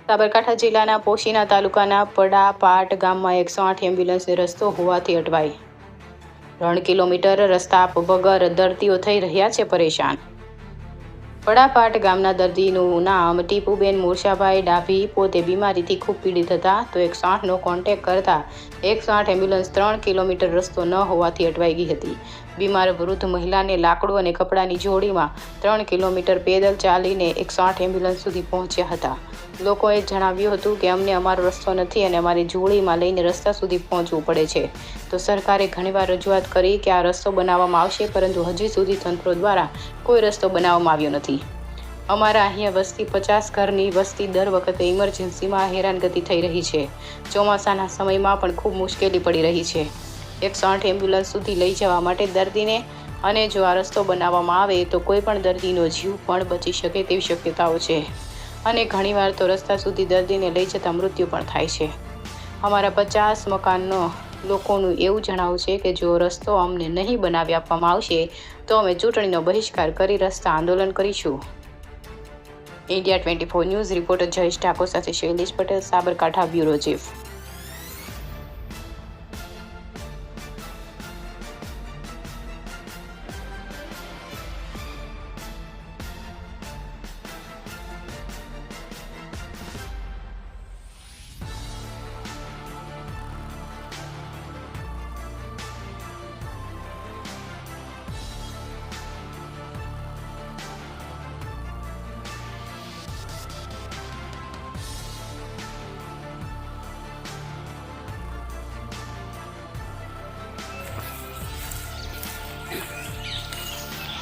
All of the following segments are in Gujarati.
સાબરકાંઠા જિલ્લાના પોશીના તાલુકાના પડાપાટ ગામમાં 108 એમ્બ્યુલન્સનો રસ્તો હોવાથી અટવાઈ 3 કિલોમીટર રસ્તા વગર દર્દીઓ થઈ રહ્યા છે પરેશાન। પડાપાટ ગામના દર્દીનું નામ ટીપુબેન મૂળશાભાઈ ડાભી પોતે બીમારીથી ખૂબ પીડિત હતા તો 108નો કોન્ટેક્ટ કરતા 108 એમ્બ્યુલન્સ 3 કિલોમીટર રસ્તો ન હોવાથી અટવાઈ ગઈ હતી। બીમાર વૃદ્ધ મહિલાને લાકડું અને કપડાની જોડીમાં 3 કિલોમીટર પેદલ ચાલીને 108 એમ્બ્યુલન્સ સુધી પહોંચ્યા હતા। લોકોએ જણાવ્યું હતું કે અમને અમારો રસ્તો નથી અને અમારી જોડીમાં લઈને રસ્તા સુધી પહોંચવું પડે છે તો સરકારે ઘણીવાર રજૂઆત કરી કે આ રસ્તો બનાવવામાં આવશે પરંતુ હજી સુધી તંત્ર દ્વારા કોઈ રસ્તો બનાવવામાં આવ્યો નથી। અમારા અહીંયા વસ્તી 50 ઘરની વસ્તી દર વખતે ઇમરજન્સીમાં હેરાનગતિ થઈ રહી છે। ચોમાસાના સમયમાં પણ ખૂબ મુશ્કેલી પડી રહી છે। 108 એમ્બ્યુલન્સ સુધી લઈ જવા માટે દર્દીને અને જો આ રસ્તો બનાવવામાં આવે તો કોઈ પણ દર્દીનો જીવ પણ બચી શકે તેવી શક્યતાઓ છે અને ઘણીવાર તો રસ્તા સુધી દર્દીને લઈ જતા મૃત્યુ પણ થાય છે। અમારા 50 મકાનનો લોકોનું એવું જણાવવું છે કે જો રસ્તો અમને નહીં બનાવી આપવામાં આવશે તો અમે ચૂંટણીનો બહિષ્કાર કરી રસ્તા આંદોલન કરીશું। India 24 news reporter Jayesh Thakur साथे शैलेश पटेल, साबरकांठा ब्यूरो चीफ।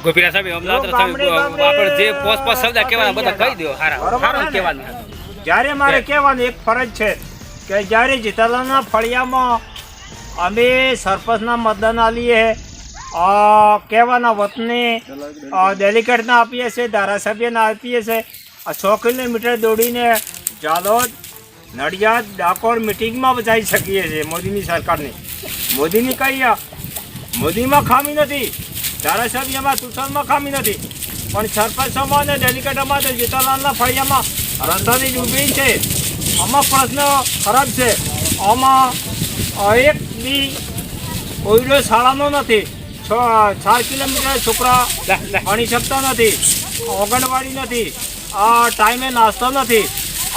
ગોપીલા સાહેબ અમદાવાદ આપણે જે પોસ્ટ શબ્દ કહેવાના બધા કહી દો હારા કહેવાનું। જ્યારે મારે કહેવાનું એક ફરજ છે કે જ્યારે જેઠાલાલના ફળિયામાં અમે સરપંચના મતદાન આલીએ કહેવાના વતને ડેલિકેટના આપીએ છીએ, ધારાસભ્યના આપીએ છીએ। 100 કિલોમીટર દોડીને જાલોદ નડિયાદ ડાકોર મિટિંગમાં જઈ શકીએ છીએ મોદીની સરકારની। મોદીની કઈ મોદીમાં ખામી નથી, ધારાસભ્યમાં તુષારમાં ખામી નથી, પણ સરપંચોમાં અને ડેલિકેટોમાં જેઠાલાલના ફળિયામાં રસ્તાની જ ઊભી છે। આમાં પ્રશ્ન ખરાબ છે। આમાં એક બી ઓઈડો શાળાનો નથી, 4 કિલોમીટર છોકરા ભણી શકતા નથી, આંગણવાડી નથી, ટાઈમે નાસ્તો નથી,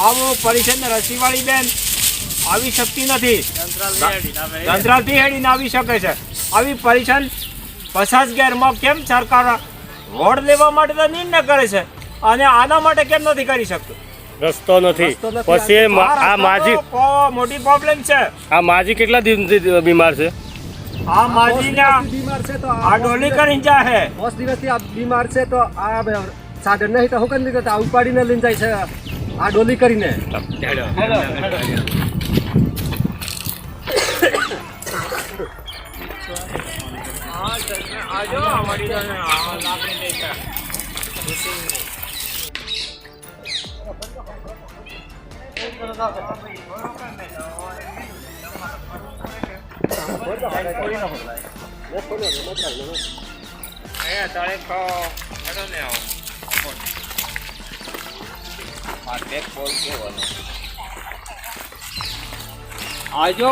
આવો પરિષદને રસીવાળી બેન આવી શકતી નથી, જંત્રાલથી હેડીને આવી શકે છે। આવી પરિષદ 50 ઘેરમાં કેમ સરકાર વોર્ડ લેવા માટે તો નિર્ણય કરે છે અને આના માટે કેમ નથી કરી શકતું? રસ્તો નથી, પછી આ માજી મોટી પ્રોબ્લેમ છે। આ માજી કેટલા દિવસથી બીમાર છે? આ માજીને બીમાર છે તો આ ડોલી કરીને જાય છે। 10 દિવસથી આ બીમાર છે તો આ સાધન નહીં તો હુકન લીધો આ ઉપાડીને લઈને જાય છે આ ડોલી કરીને। આજો અમારી લાકડી લઈને આજો